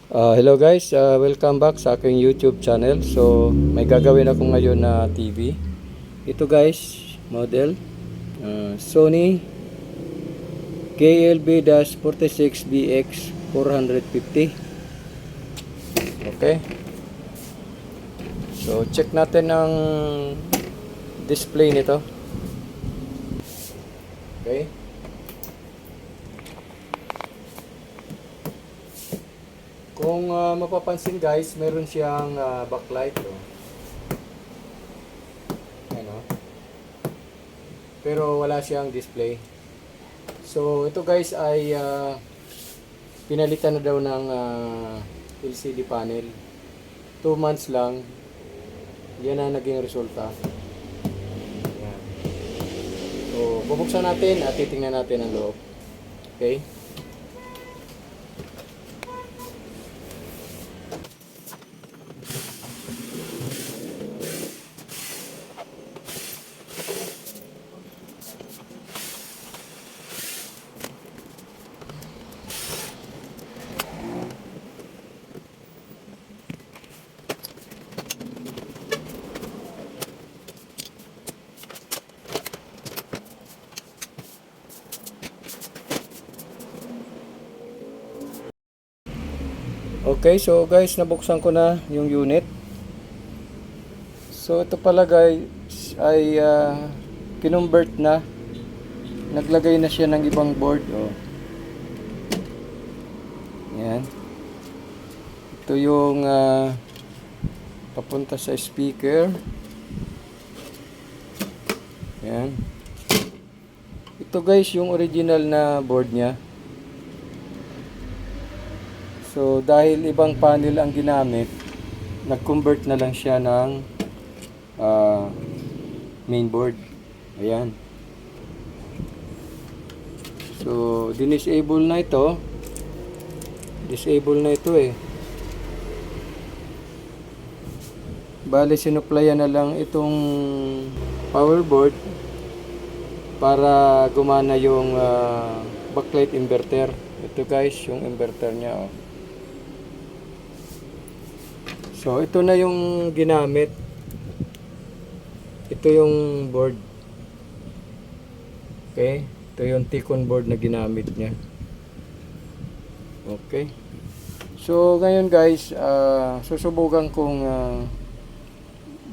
Hello guys, welcome back sa aking YouTube channel. So, may gagawin ako ngayon na TV. Ito guys, model Sony KLB-46BX 450. Okay. So, check natin ang display nito. Okay. Kung mapapansin guys, meron siyang backlight. Oh. Ano? Pero wala siyang display. So ito guys ay pinalitan na daw ng LCD panel. 2 months lang. Yan ang naging resulta. Yan. So bubuksan natin at titingnan natin ang loob. Okay? Okay, so guys, nabuksan ko na yung unit. So ito pala guys ay kinumbert na. Naglagay na siya ng ibang board. Oh. Yan. Ito yung papunta sa speaker. Yan. Ito guys yung original na board niya. So dahil ibang panel ang ginamit, nag-convert na lang siya ng main board. Ayan. So disable na ito. Disable na ito eh. Bale sinuplayan na lang itong power board para gumana yung backlight inverter. Ito guys yung inverter niya. Oh. So ito na yung ginamit. Ito yung board. Okay? Ito yung Ticon board na ginamit niya. Okay. So ngayon guys, susubukan kong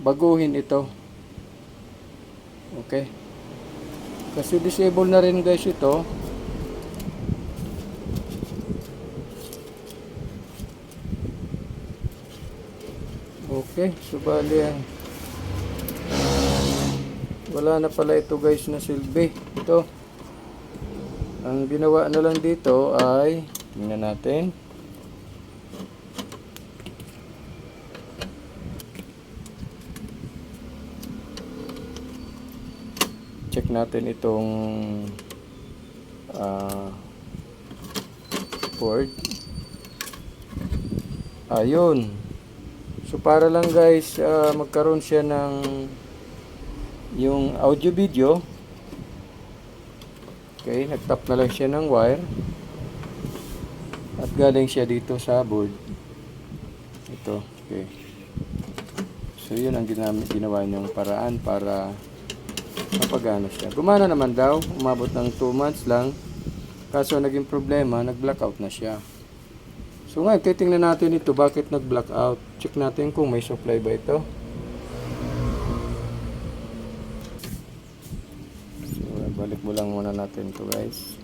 baguhin ito. Okay? Kasi disable na rin guys ito. Okay, so bali wala na pala ito guys na silbi. Ito ang ginawa na lang dito ay tingnan natin. Check natin itong board. Ayun. So para lang guys magkaroon siya ng yung audio video. Okay, nagtap na lang siya ng wire. At galing siya dito sa board. Ito, okay. So yun ang ginawa niyong paraan para mapagana siya. Gumana naman daw, umabot ng 2 months lang. Kaso naging problema, nag-blackout na siya. So ngayon, titingnan natin ito, bakit nag-blackout. Check natin kung may supply ba ito. So, balik mo lang muna natin ito guys.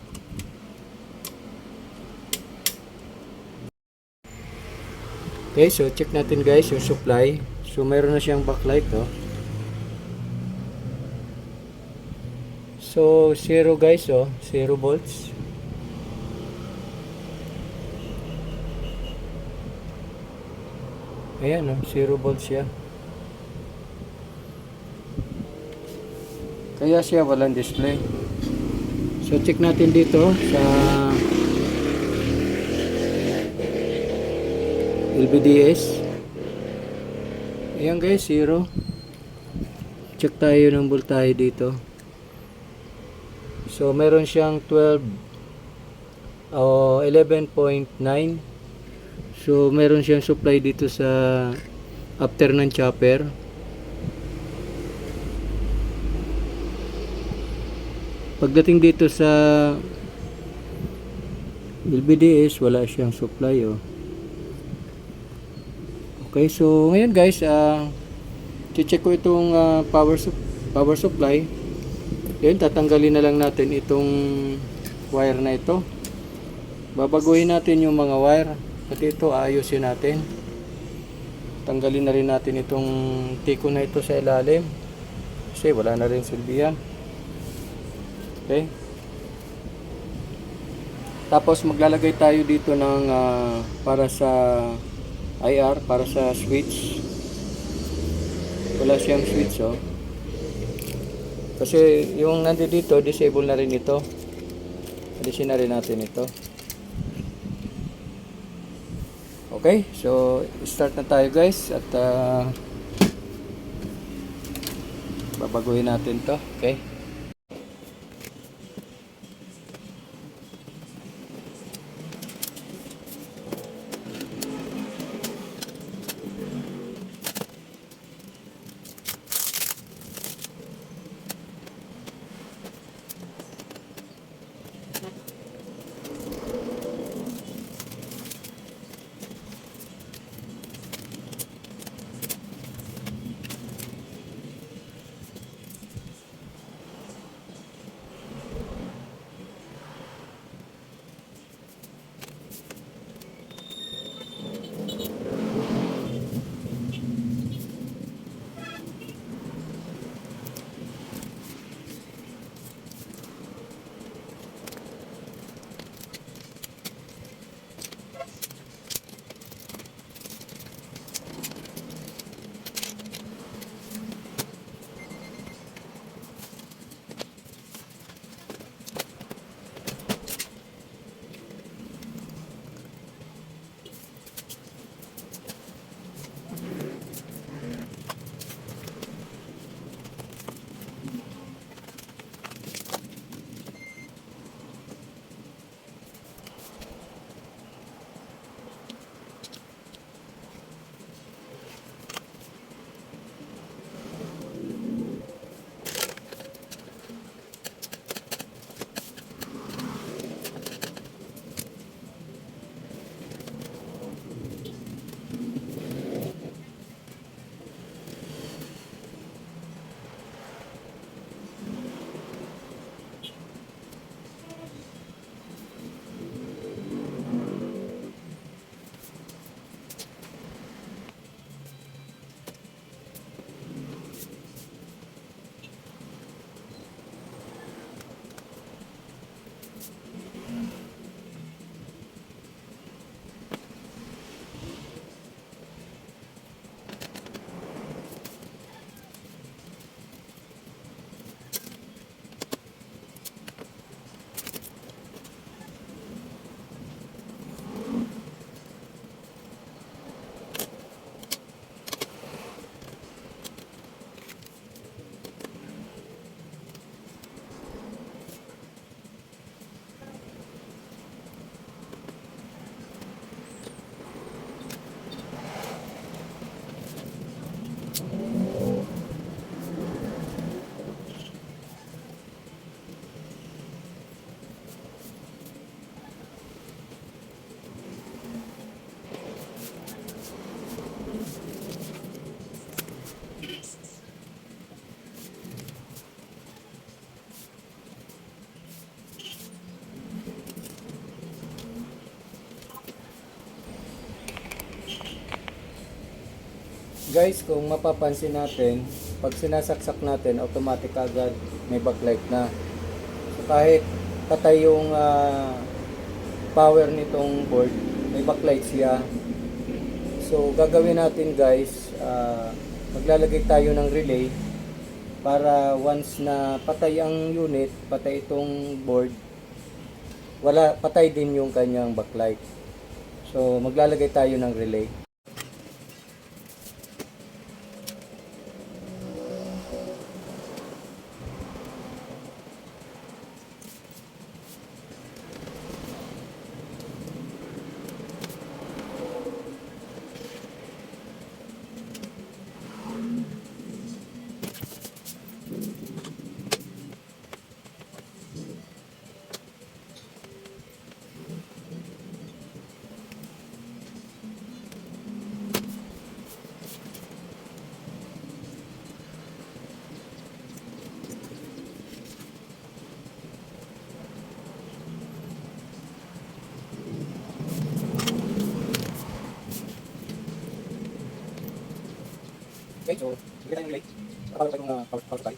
Okay, so check natin guys yung supply. So mayroon na siyang backlight. Oh. So 0 guys, 0 volts. Ayan, 0 volts siya. Kaya siya walang display. So check natin dito sa LVDS. Ayan guys, 0. Check tayo ng voltahe dito. So meron siyang 12 o 11.9. So meron siyang supply dito sa after ng chopper. Pagdating dito sa LBDS, wala siyang supply, oh. Okay, so ngayon guys, check ko itong power supply. Then tatanggalin na lang natin itong wire na ito. Babaguhin natin yung mga wire. At ito ayusin natin. Tanggalin na rin natin itong tiko na ito sa ilalim. Kasi wala na rin silbi yan. Okay. Tapos maglalagay tayo dito ng para sa IR, para sa switch. Wala siyang switch, oh. Kasi yung nandito disable na rin ito. Alisin na rin natin ito. Okay, so start na tayo guys at babaguhin natin to. Okay. Guys, kung mapapansin natin, pag sinasaksak natin, automatic agad may backlight na. So kahit patay yung power nitong board, may backlight siya. So gagawin natin guys, maglalagay tayo ng relay para once na patay ang unit, patay itong board, patay din yung kanyang backlight. So maglalagay tayo ng relay. Okay, so bigyan tayo ng relay. Nakapalo tayo ng power supply.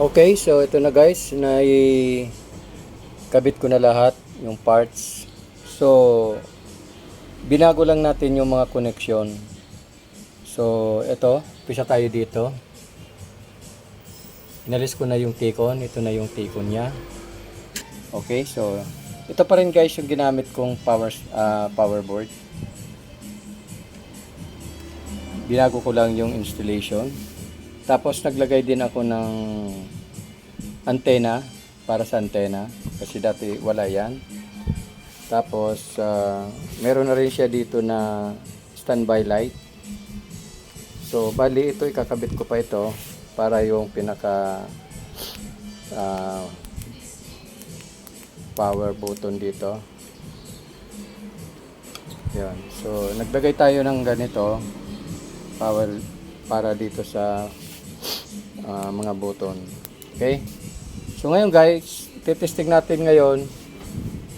Okay, so ito na guys, kabit ko na lahat yung parts. So binago lang natin yung mga connection. So ito, pisa tayo dito. Inalis ko na yung T-con, ito na yung T-con niya. Okay, so ito pa rin guys yung ginamit kong power board. Binago ko lang yung installation. Tapos naglagay din ako ng antena para sa antena kasi dati wala yan. Tapos meron na rin siya dito na standby light. So bali ito ikakabit ko pa ito para yung pinaka power button dito. Yan. So naglagay tayo ng ganito power para dito sa mga button. Okay? So ngayon guys, titesting natin ngayon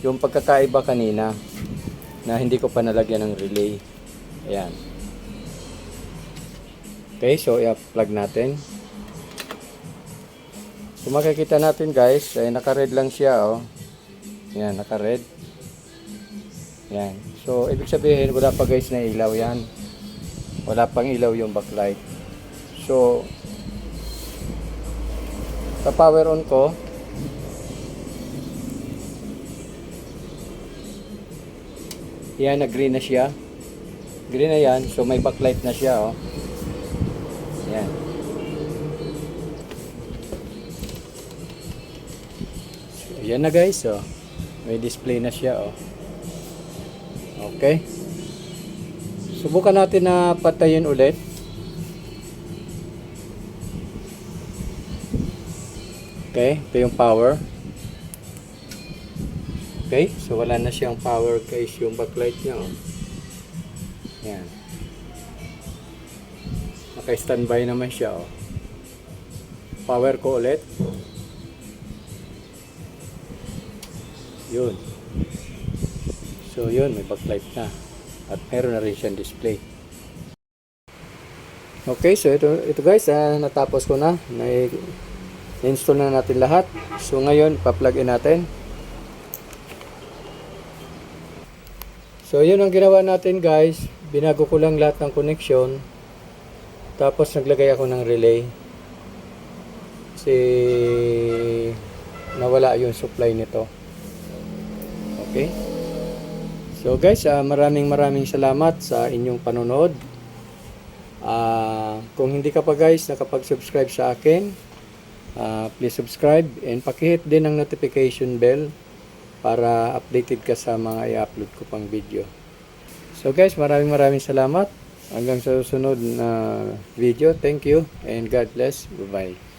yung pagkakaiba kanina na hindi ko pa nalagyan ng relay. Ayan. Okay, so i-plug natin. So makikita natin guys, ay naka-red lang siya oh. Ayan, naka-red. Ayan. So ibig sabihin wala pa guys na ilaw yan. Wala pang ilaw yung backlight. So sa power on ko, yan, nag-green na siya. Green na yan, so may backlight na siya oh. Yan. So yan na guys oh. May display na siya oh. Okay. Subukan natin na patayin ulit. Okay, ito yung power. Okay, so wala na siyang power guys yung backlight niya oh. Yan. Naka-standby naman siya oh. Power ko ulit. Yun. So yun, may backlight na. At meron na rin siyang display. Okay, so ito guys, natapos ko na. Na-install na natin lahat. So ngayon, pa-plug in natin. So yun ang ginawa natin guys. Binago ko lang lahat ng connection. Tapos naglagay ako ng relay. Kasi nawala yung supply nito. Okay. So guys, maraming salamat sa inyong panonood. Kung hindi ka pa guys nakapag-subscribe sa akin, please subscribe and paki-hit din ang notification bell para updated ka sa mga i-upload ko pang video. So guys, maraming salamat. Hanggang sa susunod na video. Thank you and God bless. Bye-bye.